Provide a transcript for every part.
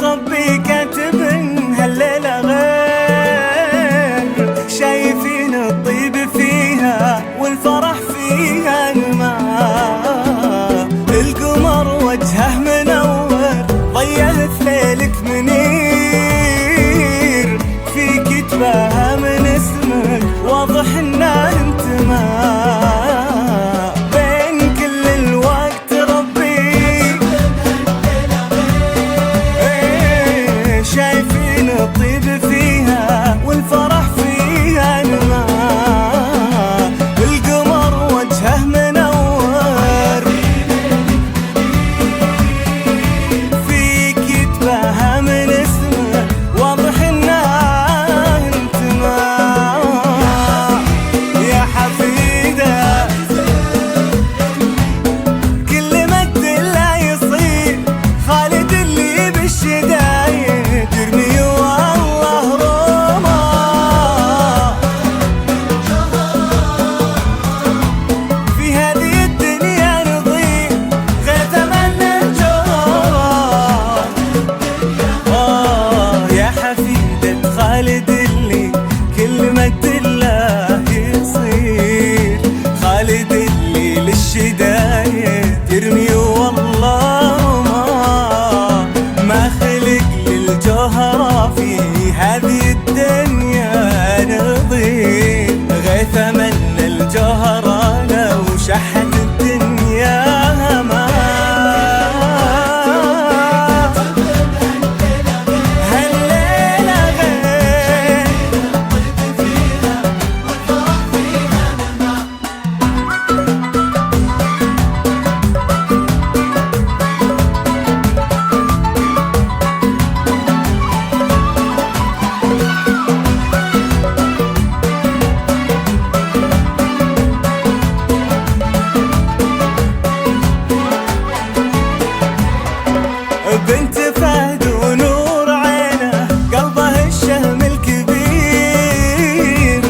ربي كاتب هالليلة غير، شايفين الطيب فيها والفرح فيها الماء. القمر وجهه منور ضيه ليلك منير، في كتبها من اسمك واضح انه انتماء. بين كل الوقت شايفين الطيب فيها والفرح فيها الماء. القمر وجهه منور، في كتبها من اسمه واضح انه انتماء. يا حفيده كل مجد لا يصير، خالد اللي بالشدايد ترمي والله روما. في هذه الدنيا نضيع غير ثمن الجوهر. يا حفيدة خالد اللي كل مجد الله يصير، خالد اللي للشدايد ترمي والله ما خلق للجوهرة في هذه الدنيا نضيع غير ثمن الجوهرة لو شحت الدنيا ما. هالليلة غير بنت فهد ونور عينه، قلبه الشهم الكبير.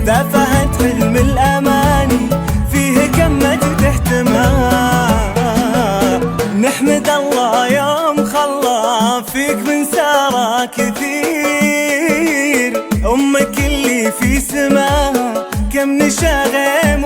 ذا فهد حلم الأماني فيه كم مجد احتمال. نحمد الله يوم خلى فيك من سارة كثير، أمك اللي في سماها كم نشا غيم